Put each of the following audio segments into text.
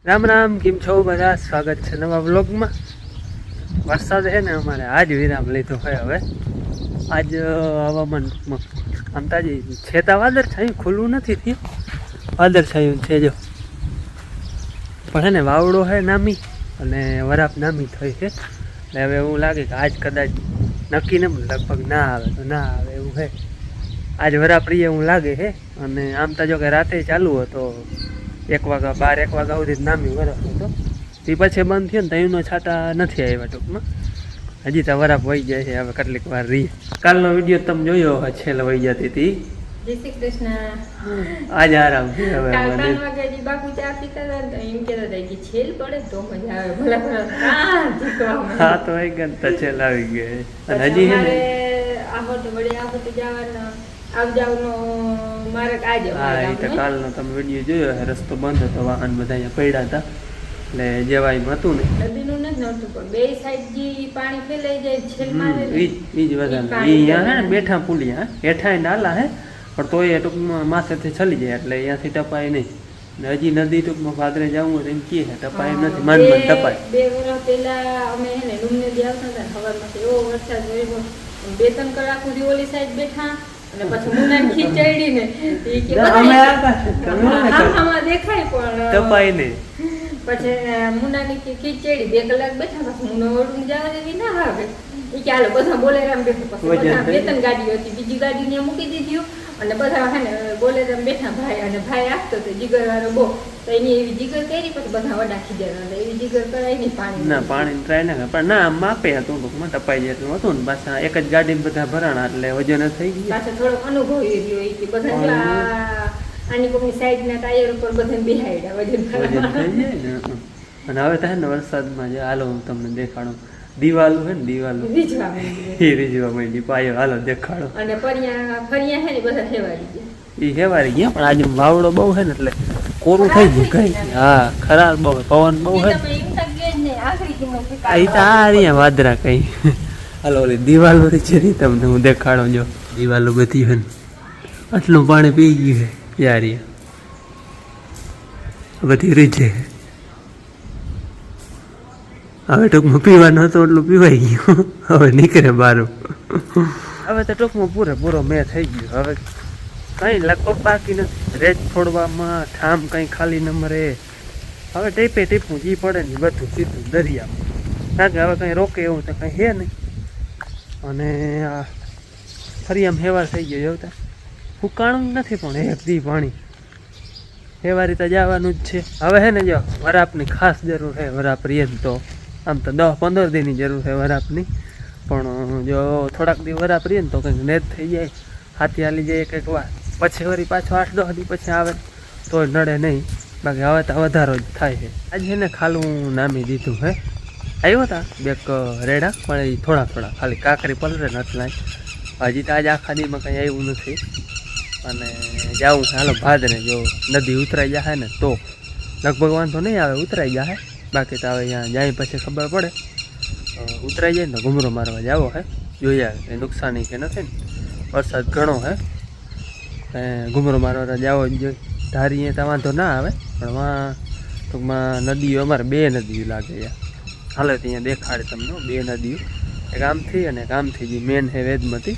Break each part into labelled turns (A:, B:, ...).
A: રામ રામ, કેમ છો બધા? સ્વાગત છે નવા વ્લોગમાં. વરસાદ છે ને અમારે આજ વિરામ લીધો હોય. હવે આજ હવામાનમાં આમ તાજી છેતા વાદળછાયું ખુલ્લું નથી થયું, વાદળછાયું છે જો, પણ હે ને વાવડો હે નામી અને વરાપ નામી થઈ છે. એટલે હવે એવું લાગે કે આજ કદાચ નક્કી ને લગભગ ના આવે તો ના આવે એવું છે. આજ વરાપડીએ એવું લાગે છે. અને આમ તો જો કે રાતે ચાલુ હતો 1 વાગ્યા 12-1 વાગ્યા સુધી નામી વરફ હતો. તે પછી બંધ થયો ને તઈનો છાટા નથી આવ્યા ટૂંકમાં. હજી તો વરાપ વહી જાય છે, હવે કેટલીક વાર રહી. કાલનો વિડીયો તમે જોયો હોય, છેલ્લે વહી જતી હતી.
B: જય શ્રી કૃષ્ણ.
A: આજ આરામ છે. હવે
B: કાલ 3 વાગ્યા બાપુ ચા પીતા હતા તો એમ કહેતા હતા કે છેલ પડે તો મજા આવે. ભલા ભલા
A: હા તો એક ગંતા છેલ આવી ગઈ. અને હજી હે ને
B: આહોટ જવાના આવજાવનો માર્ગ આજે.
A: હા, એ તો કાલનો તમે વિડીયો જોયો હે, રસ્તો બંધ હતો, વાહન બધા અહીંયા પડ્યા હતા, એટલે જેવાય હતું ને
B: નદીનું નથી નડતું, પણ બે સાઈડ જે પાણી ફેલાઈ જાય છેલ મારે
A: ઈ જ વધારે અહીંયા હે ને બેઠા પુલિયા હેઠા નાલા હે, પણ તોય ટૂંકમાં માથેથી ચલી જાય એટલે અહીંયાથી ટપાય નહીં. ને હજી નદી ટૂંકમાં ભાદરે જવું હોય એમ કહે ટપાય નથી, મન ટપાય.
B: 2 વર્ષ પહેલા અમે હે ને ડુમને દી આવતા હતા, સવારમાં એવો વરસાદ જોયો, 2-3 કલાક સુધી ઓલી સાઈડ બેઠા અને પછી મુન્નાની ખીચડી ને ઈ કે
A: અમે આતા છે તમે
B: આમાં દેખાય પણ
A: ટપાય નહીં.
B: પછી મુન્નાની ખીચડી 2 કલાક બેઠા, પછી મુન્નો ઓળું જવા દેવી ના આવે. ઈ કે હાલો બધા બોલેરામ બેઠા, પછી બધા 2-3 ગાડીઓ હતી, બીજી ગાડી ને મૂકી દીધી અને બધા હે ને બોલેરામ બેઠા ભાઈ, અને ભાઈ આપતો તો જીગર વાળો બહુ, તો એની એવી જીગર કરી, પછી બધા વડા ખીજાના એવી જીગર કરાય નહીં પાણી
A: ના પાણી ટ્રાય ના, પણ ના માપે હતું ટૂંકમાં ટપાઈ જાય એટલું હતું ને. પાછા એક જ ગાડીમાં બધા ભરાણા એટલે વજન થઈ ગયું.
B: પાછા થોડોક અનુભવ રહ્યો એ કે બધા આની કોઈની સાઈડના ટાયર ઉપર બધા બેહાડ્યા વજન
A: થઈ જાય ને. અને હવે તો હે ને વરસાદમાં જે હાલો હું તમને દેખાડું, દિવાલું હે ને દિવાલું
B: રીઝવા
A: એ રીઝવા માંડી પાયો, હાલો દેખાડો.
B: અને ફરિયા હે ને બધા હેવારી ગયા.
A: એ હેવારી ગયા, પણ આજે વાવડો બહુ હે ને એટલે કોરું થઈ ગયું કઈ. હા ખરાબ બહુ પવન બહુ હે. આ તો આ રહ્યા વાદરા કઈ. હાલો ઓલી દિવાલો છે તમને હું દેખાડો. જો દિવાલો બધી હે ને આટલું પાણી પી ગયું છે યાર, બધી રીજે. હવે ટૂંકમાં પીવાનું હતું એટલું પીવાઈ ગયું, હવે નીકળે બારું. હવે તો ટૂંકમાં પૂરેપૂરો મેં થઈ ગયો. હવે કંઈ લગભગ બાકી નથી, રેત છોડવામાં ઠામ કંઈ ખાલી ન મરે. હવે ટીપે ટીપું જી પડે ને બધું સીધું દરિયામાં, કારણ કે હવે કંઈ રોકે એવું તો કંઈ હે નહીં. અને આ ફરી આમ હેવાર થઈ ગયો જોતા, ફૂકાણું નથી પણ એક દી પાણી હેવારી તો જવાનું જ છે. હવે હે ને જો વરાપની ખાસ જરૂર છે. વરાપ રીએ તો આમ તો 10-15 દીની જરૂર છે વરાપની, પણ જો થોડાક દી વરાપ રીએ ને તો કંઈક નેત થઈ જાય, હાથી હાલી જાય કંઈક વાર, પછી વળી પાછો 8-10 દી પછી આવે તો નડે નહીં. બાકી હવે તો વધારો જ થાય છે. આજે ને ખાલું નામી દીધું હે, આવ્યો હતા 2 રેડા, પણ એ થોડા ખાલી કાંકરી પલરે ને એટલા. હજી તો આજે આખા દીમાં કંઈ આવ્યું નથી. અને જાઉં હાલો ભાદરે, જો નદી ઉતરાઈ જાય ને તો લગભગ વાંધો નહીં આવે, ઉતરાઈ જાય. બાકી તો હવે અહીંયા જાય પછી ખબર પડે. ઉતરાઈ જાય ને તો ઘૂમરો મારવા જાવો હે, જોઈએ એ નુકસાની કે નથી ને. વરસાદ ઘણો હે, ઘૂમરો મારવા જાવો જ જોઈએ. ધારીએ તો વાંધો ના આવે, પણ વાં ટૂંકમાં નદીઓ અમારે 2 નદીઓ લાગે યાર. હાલે તો અહીંયા દેખાડે તમને 2 નદીઓ, એક આમથી અને એક આમથી, જે મેન હે વેદમતી.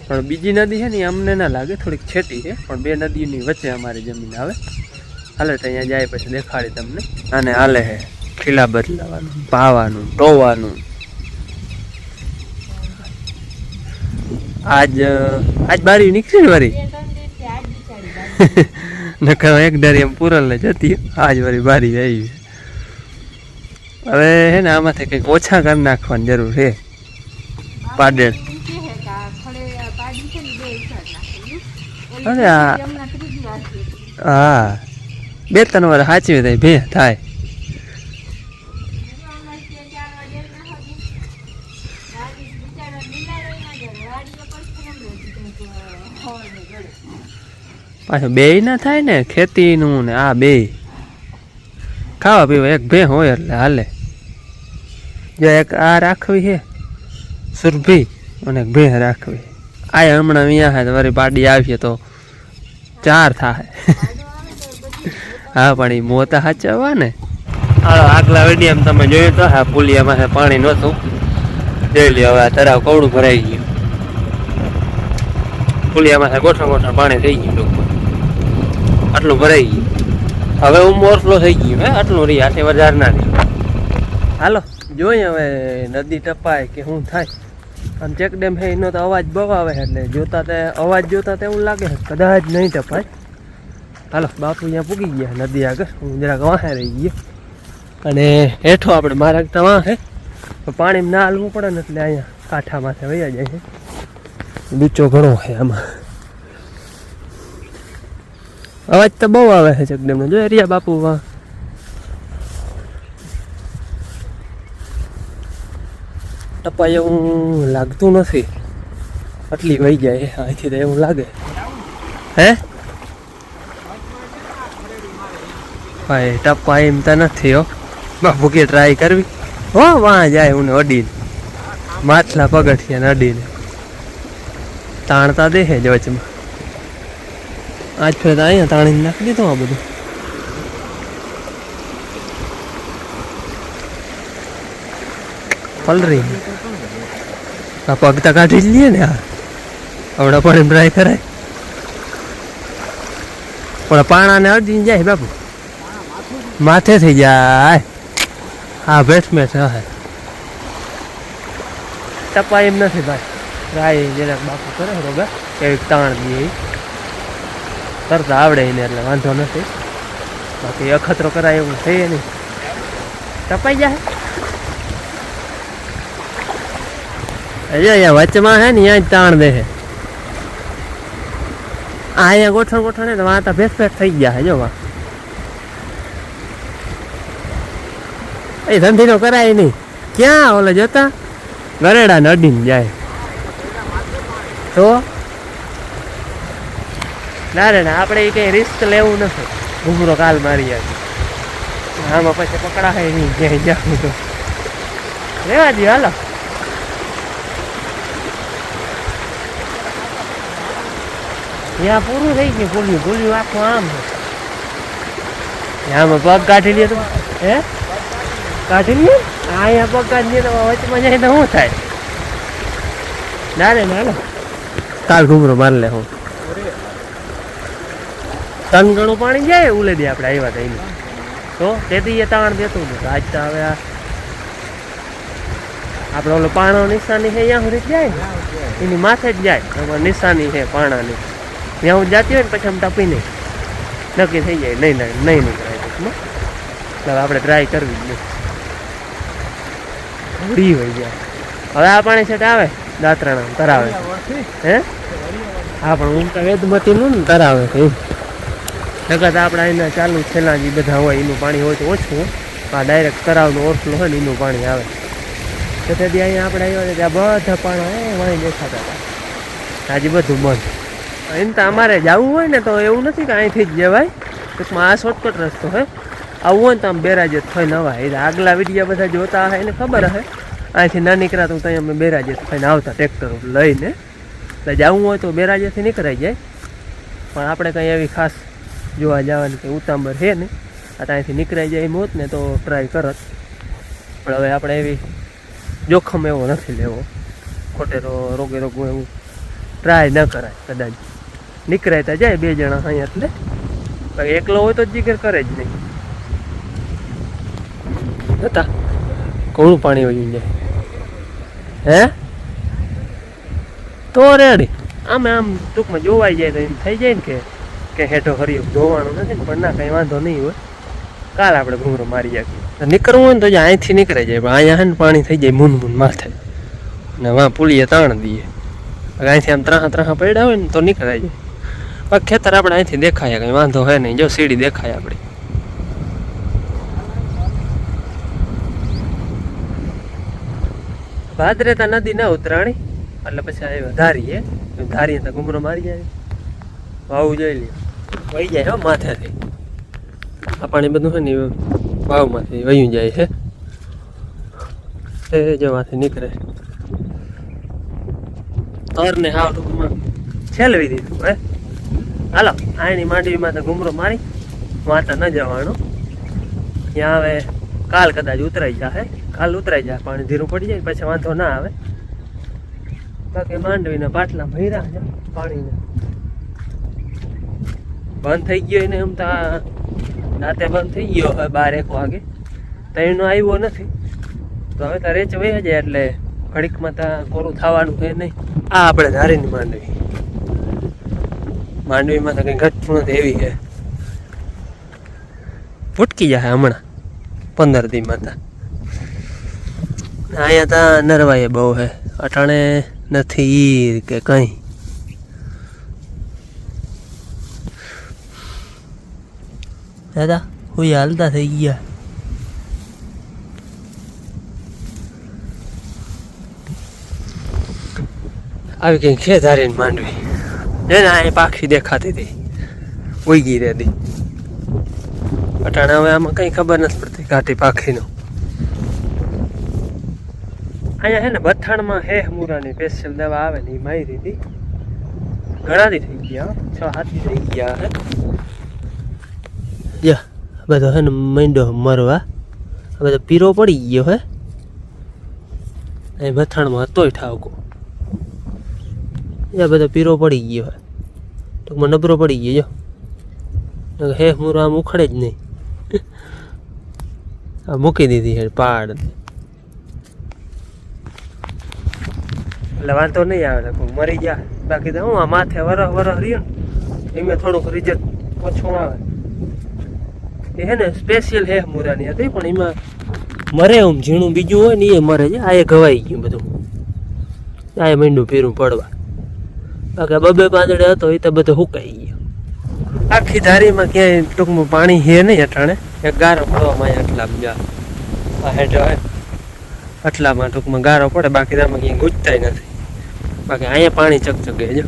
A: પણ બીજી નદી છે ને એ અમને ના લાગે, થોડીક છેટી છે, પણ 2 નદીઓની વચ્ચે અમારી જમીન આવે. હાલે તો અહીંયા જાય પછી દેખાડી તમને. અને હાલે હે ખીલા બદલાવાનું, પાવાનું, ટોવાનું. આજ બારી નીકળી ને વારી નકર એક ડારી એમ પૂરલ ને જતી, આજ વારી બારી આવી. હવે હે ને આમાંથી કંઈક ઓછા કરી નાખવાની જરૂર છે. પાડેલ અરે હા 2-3 વાર સાચવી થાય ભે થાય. પાછું 2 ના થાય ને, ખેતીનું ને આ 2 ખાવા પીવા. એક ભે હોય એટલે હાલે. જો એક આ રાખવી છે સુરભી, અને એક ભે રાખવી. આ હમણાં અહીંયા છે તમારી પાડી આવીએ તો 4 થાય. હા પણ એ મોતા સાચવવા ને, આગલા વિડીયો તમે જોયું તો હા પુલિયામાં પાણી નહોતું જોઈ લ્યો. હવે આ તળાવ કવડું ભરાઈ ગયું. પુલિયામાં ગોઠણ ગોઠણ પાણી થઈ ગયું ટૂંકમાં. આટલું ભરાઈ ગયું. હવે ઓવરફ્લો થઈ ગયું હે આટલું રહી આટલી વધારે ના રહી. હાલો જોઈએ હવે નદી ટપાય કે શું થાય. આમ ચેક ડેમ છે એનો તો અવાજ બહુ આવે એટલે જોતા તે અવાજ જોતા તો એવું લાગે છે કદાચ નહીં ટપાય. હાલો બાપુ અહીંયા પૂગી ગયા નદી આગળ. હું જરાક વાહે રહી ગયો અને હેઠો આપણે મારા વાહે પાણી ના હાલવું પડે ને એટલે અહીંયા કાંઠા માથે વયા જાય છે. ડૂચો ઘણો છે આમાં. અવાજ તો બહુ આવે છે ચેક ડેમનો. જો એરિયા બાપુ વાહ ટપાય એવું લાગતું નથી. આટલી વહી જાય અહીંથી તો એવું લાગે. હે ભાઈ ટપાય એમ તો નથી હો બાપુ કે ટ્રાય કરવી. હો વાં જાય હું અડીને માથલા પગથિયા અડીને તાણતા દેખે જ વચમાં. આજ ફેર અહીંયા તાણીને નાખી દીધું આ બધું. પલરી આ પગ તો કાઢી જ લઈએ ને. આ હમણાં પણ ટ્રાય કરાય પણ પાણાને અડીને જાય બાપુ માથે થઈ જાય. હા બેઠ મેઠ હે ટપાય એમ નથી ભાઈ. ટ્રાય જરાક બાપુ કરે રોગા કેવી તાણ દઈએ કરતા આવડે એને એટલે વાંધો નથી. બાકી અખતરો કરાય એવું થઈએ નહીં. ટપાઈ જાય અહીંયા વચમાં હે ને ત્યાં જ તાણ દે છે. અહીંયા ગોઠણ ગોઠણ ને વાતા ભેસ ભેસ થઈ ગયા છે. જો વા એ ધંધીનો કરાય નહીં. ક્યાં ઓલે જોતા ગરેડા નડીને જાય તો ના રે ના આપણે કઈ રિસ્ક લેવું નથી. ઘૂમરો કાલ મારી જાય આમાં પછી પકડાય નહીં ક્યાંય જાવું તો લેવા દઈએ. હાલો ત્યાં પૂરું થઈ ગયું. ભૂલ્યું ભૂલ્યું આખું આમ આમાં પગ કાઢી લે તો હે કાઢી લે. અહીંયા પગ કાઢી લે તો વચમાં જાય તો શું થાય. ના રે ના કાલ ઘૂમરો મારી લે. હું તન ગણું પાણી જાય ઉલે દે આપણે આવ્યા હતા એને તો તેથી એ તાણ દેતું હતું. આજ તો હવે આપણે ઓલો પાણો નિશાની છે ત્યાં સુધી જાય ને એની માથે જ જાય. એમાં નિશાની છે પાણાની ત્યાં હું જાતી હોય ને પછી આમ ટપી નહીં નક્કી થઈ જાય. નહીં નીકળાય ટૂંકમાં. એટલે આપણે ટ્રાય કરવી જ નહીં. ઉડી હોય જાય. હવે આ પાણી છે આવે દાતરાણા તરાવે હે. હા પણ હું તો વેદમતીનું ને તરાવે છે એમ. નકર આપણે અહીંના ચાલુ છેલ્લા જે બધા હોય એનું પાણી હોય તો ઓછું. આ ડાયરેક્ટ તરાવનો ઓવરફ્લો હોય ને એનું પાણી આવે. તેથી અહીંયા આપણે આવ્યા ત્યાં બધા પાણા વાણી દેખાતા હતા. આજે બધું બંધ. એમ તો અમારે જવું હોય ને તો એવું નથી કે અહીંથી જ જવાય. ટૂંકમાં આ શોર્ટકટ રસ્તો હે. આવું હોય ને તો આમ બેરાજેત થઈને અવાય. એટલે આગલા વિડીયા બધા જોતા હે એને ખબર હે. અહીંથી ના નીકળાતું ત્યાં અમે બેરાજેત થઈને આવતા ટ્રેક્ટર લઈને. એટલે જવું હોય તો બેરાજેથી નીકળાઈ જાય. પણ આપણે કંઈ એવી ખાસ જોવા જવાની કંઈ ઉતાંબર છે ને. આ ત્યાંથી નીકળાઈ જાય એમ હોત ને તો ટ્રાય કરત. પણ હવે આપણે એવી જોખમ એવો નથી લેવો. ખોટે રોગે રોગું એવું ટ્રાય ન કરાય. કદાચ નીકળાય તો જાય બે જણા અહીંયા એટલે એકલો હોય તો જીગર કરે જ નહીં. હતા કોળું પાણી વયું જાય હે તો રેડી. આમ ટૂંકમાં જોવાઈ જાય તો એમ થઈ જાય ને કે હેઠો હરિયો જોવાનું નથી ને. પણ ના કંઈ વાંધો નહીં હોય. કાલ આપણે ઘૂમરો મારી જાય. નીકળવું હોય ને તો જ અહીંથી નીકળાઈ જાય. પણ અહીંયા હે ને પાણી થઈ જાય મૂન માથે ને વાં પુલીએ તાણ દઈએ. અહીંથી આમ ત્રાહા પડ્યા હોય ને તો નીકળાઈ જાય. બાકી ખેતર આપણે અહીંથી દેખાય કંઈ વાંધો હે નહીં. જો સીડી દેખાય આપણી. ભાદરેતા નદી ના ઉતરાણી એટલે પછી આવ્યા ધારીએ. ધારીએ તો ઘૂમરો મારી જાય. વાવું જોઈ લે વહી જાય હો માથેથી. આ પાણી બધું છે ને વાવમાંથી વહ્યું જાય છે. એ જવાથી નીકળે તરને હાવ ટૂંકમાં છેલવી દીધું હે. હાલો આની માંડવીમાં તો ઘૂમરો મારી વાતા ન જવાનો. ત્યાં હવે કાલ કદાચ ઉતરાઈ જાય, કાલ ઉતરાઈ જાય, પાણી ધીરું પડી જાય પછી વાંધો ના આવે. બાકી માંડવીના પાટલા ભર્યા છે પાણીના. બંધ થઈ ગયો એને એમ તો રાતે બંધ થઈ ગયો હવે 12-1 વાગે તો એનો આવ્યો નથી. તો હવે તો રેચ વહી જાય એટલે ઘડીકમાં તો કોરું થવાનું છે નહીં. આ આપણે ધારીની માંડવીમાં તો કંઈ ઘટતું નથી એવી છે. ફૂટકી જાય હમણાં 15 દીમાં તો. અહીંયા તો નરવાઈ બહુ છે અટાણે નથી કે કંઈ. દાદા હું હાલતા થઈ ગયા. આવી કંઈક છે ધારીને માંડવી. જેને અહીં પાખી દેખાતી હતી ઉગી રહેતી. અટાણે હવે આમાં કંઈ ખબર નથી પડતી ઘાટી પાખીનું. અહીંયા હે ને બથાણમાં હે મુરાની સ્પેશિયલ દવા આવે ને એ મારી હતી. ઘણા દી થઈ ગયા, 6-7 દી થઈ ગયા હે. યા બધો હે ને માંડો મરવા. હવે તો પીરો પડી ગયો હે. અહીં બથાણમાં હતોય ઠાવકો. યા બધો પીરો પડી ગયો હે. ટૂંકમાં નબરો પડી ગયો જો. હે મુરો આમ ઉખડે જ નહીં. આ મૂકી દીધી હે પાડ. એટલે વાંધો નહીં આવે મરી ગયા. બાકી તો હું આ માથે વરહ રહ્યો ને એમાં થોડુંક રિઝલ્ટ ઓછું આવે. એ હે ને સ્પેશિયલ હે મુરાની હતી પણ એમાં મરે એમ ઝીણું બીજું હોય ને એ મરે છે. આ એ ઘવાઈ ગયું બધું. આ મીંડું પીરું પડવા. બાકી 2-2 પાંદડે હતો એ તો બધું હુકાઈ ગયો. આખી ધારીમાં ક્યાંય ટૂંકમાં પાણી હે નહીં અટાણે. એક ગારો પડવામાં આટલામાં જા આ હેઠ હોય આટલામાં ટૂંકમાં ગારો પડે. બાકી આમાં ક્યાંય ગુજતાય નથી. બાકી અહીંયા પાણી ચકચકે જો.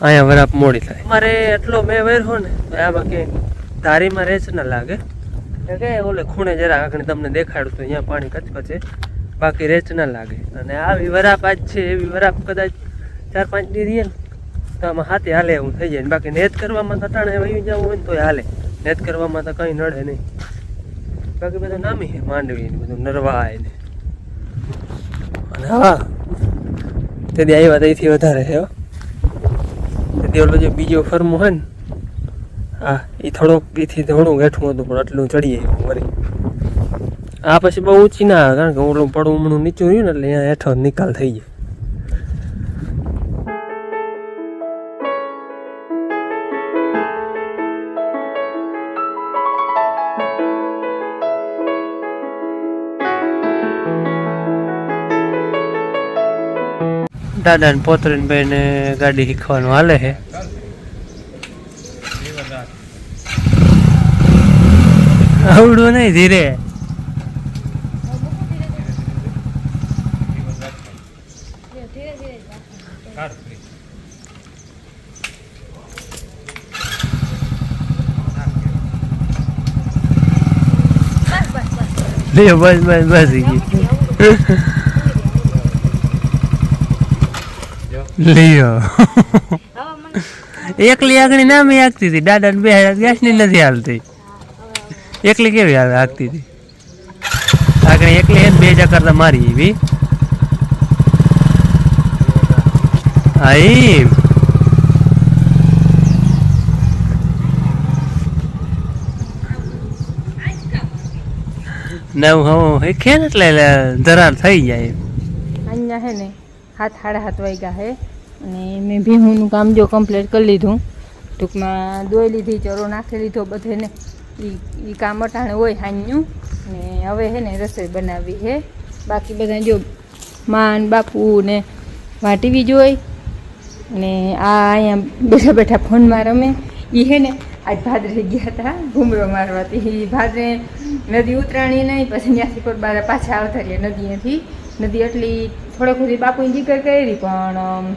A: અહીંયા વરાપ મોડી થાય. મારે એટલો મેં વેરહો ને તો આમાં ક્યાંય ધારીમાં રેચ ના લાગે. કે ઓલે ખૂણે જરા આગળ તમને દેખાડું તો અહીંયા પાણી કચકચે. બાકી રેચ ના લાગે. અને આવી વરાપ આજ છે એવી વરાપ કદાચ 4-5 દી રહીએ ને તો આમાં હાથે હાલે એવું થઈ જાય. બાકી નેત કરવામાં અટાણે વહી જવું હોય ને તો હાલે. નેત કરવામાં તો કંઈ નડે નહીં. બાકી બધું નામી છે માંડવી ને બધું નરવાય ને. અને હા તેથી આવ્યા તો એથી વધારે છે. તેથી ઓલો જે બીજો ફરમો હોય ને હા એ થોડોક એથી થોડું હેઠું હતું પણ આટલું ચડીએ વળી. આ પછી બહુ ઊંચી ના આવે કારણ કે ઓલું પડવું હમણું નીચું રહ્યું ને એટલે અહીંયા હેઠો નિકાલ થઈ જાય. દાદા ને પોતરીને ભાઈ ને ગાડી શીખવાનું હાલે છે. આવડું નહીં ધીરે. બસ લ્યો એકલી આગળ ના મેં હાંકતી હતી. દાદા ને 2 ગેસ ની નથી હાલતી. એકલી કેવી આવે હાંકતી હતી આગળ એકલી હે 2 ચક્કર તો મારી એવી. હા એમ નવ હું શીખે ને એટલે ધરાર થઈ જાય.
B: અહીંયા હે ને 7-7:30 વાગ્યા હે અને મેં ભીહુંનું કામ જો કમ્પ્લીટ કરી લીધું. ટૂંકમાં દોઈ લીધી, ચરો નાખી લીધો બધે ને એ કામ અટાણે હોય હાન્યું. ને હવે હે ને રસોઈ બનાવી હે. બાકી બધા જો માન બાપુ ને વાટીવી જોઈ ને આ અહીંયા બેઠા બેઠા ફોનમાં રમે. એ હે ને આજ ભાદરે ગયા હતા ઘૂમરો મારવાથી. ભાદરે નદી ઉતરાણી નહીં પછી ત્યાંથી પર બાર પાછા આવતા રહ્યા નદીએથી. નદી એટલી થોડોક સુધી બાપુની જીગર કરી પણ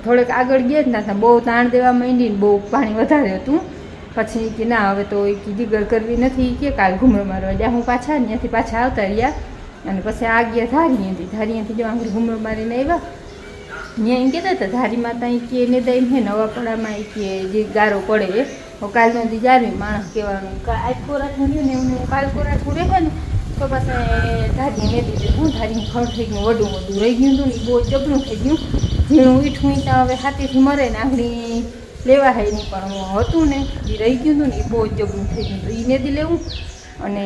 B: થોડેક આગળ ગયા જ ના બહુ તાણ દેવા માંડીને બહુ પાણી વધારે હતું. પછી કે ના હવે તો એ જીગર કરવી નથી કે કાલ ઘૂમરો મારવા જ્યાં હું પાછા ત્યાંથી પાછા આવતા રહ્યા. અને પછી આ ગયા ધારીએથી જો આગળ ઘૂમરો મારીને આવ્યા. ત્યાં એમ કહેતા હતા ધારી માતા કે ને દઈને હે નવાપડામાં કે જે ગારો પડે કાલનો દી જારવી માણસ કહેવાનું આજ કોરાઠું રહ્યું ને એમને કાલ કોરાઠું રહે ને તો પછી ધારી મેદી દે હું ધારી ખડ થઈ ગયું વડું રહી ગયું હતું ને બહુ જબરું થઈ ગયું ઝીણું ઈઠું ઈટા હવે હાથેથી મરે ને આંગળી લેવા હે નહીં પણ હતું ને એ રહી ગયું હતું ને એ બહુ જબરું થઈ ગયું હતું એ મેદી લેવું અને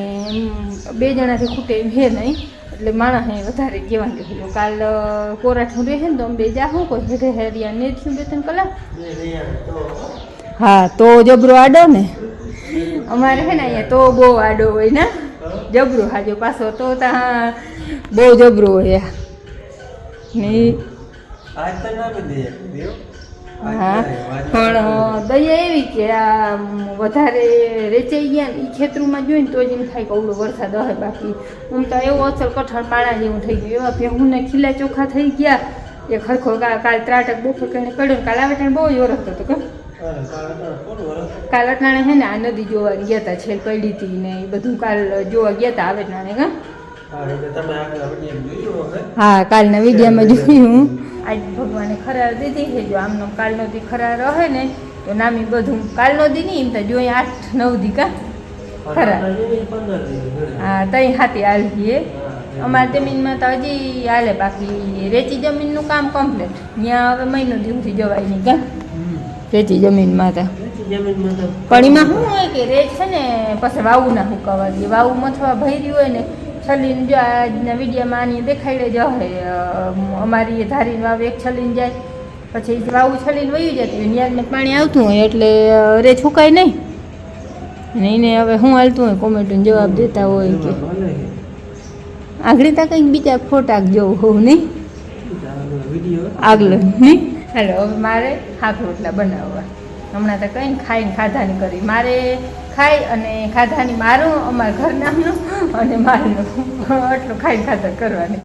B: 2 જણાથી ખૂટે એમ હે નહીં એટલે માણસ વધારે કહેવાનું કીધું કાલ કોરાઠું રહે ને તો અમે 2 જાહું કોઈ હેરે હેરિયા ને થયું 2-3 કલાક હા તો જબરો આડો ને અમારે હે ને અહીંયા તો બહુ આડો હોય ને જબરો હાજો પાછો તો ત્યાં બહુ જબરો હોય ને હા પણ દયા એવી કે આ વધારે રેચાઈ ગયા ને એ ખેતરમાં જોઈને તો જ એમ થાય કે અવડો વરસાદ હશે બાકી હું તો એવો અસર કઠણ પાણા જેવું થઈ ગયું એવા ભેહુંને ખીલા ચોખ્ખા થઈ ગયા એ ખરખો કાલ ત્રાટક બપોર કરીને પડ્યો કાલ આવે ત્યારે બહુ જ વરસ હતો કે કાલ અટાણે હે ને આ નદી જોવા ગયા હતા છેલ પડી હતી ને એ બધું કાલ જોવા ગયા હતા આવે અટાણે કા હા કાલના વિડીયોમાં જોયું આજ ભગવાને ખરાર દીધી છે જો આમનો કાલનો દી ખરાર રહે ને તો નામી બધું કાલનો દી નહીં એમ તો જોઈએ 8-9 દી કા ખરાર હા તઈ હાથી હાલીએ અમારી જમીનમાં તો હજી હાલે બાકી રેતી જમીનનું કામ કમ્પ્લીટ ત્યાં હવે મહિનો દિવસથી જવાય નહીં કા રેતી જમીનમાં તો પણ એમાં શું હોય કે રેત છે ને પછી વાવું ના હુકાવા દે વાવું મથવા ભર્યું હોય ને છલીને જો આજના વિડીયોમાં આની દેખાડે જ હોય અમારી ધારીને વાવ એક છલીને જાય પછી વાવું છલીને વયું જતી હોય ન્યારને પાણી આવતું હોય એટલે રે છુકાય નહીં અને એને હવે શું હાલતું હોય કોમેન્ટનો જવાબ દેતા હોય કે આગળ તા કંઈક બીજા ફોટા જોવું હોવું નહીં આગળ નહીં હાલો હવે મારે શાક રોટલા બનાવવા હમણાં તો કંઈ ખાઈને ખાધાની કરી મારે ખાઈ અને ખાધાની મારું અમારા ઘર નામનું અને મારનું આટલું ખાઈને ખાધા કરવાની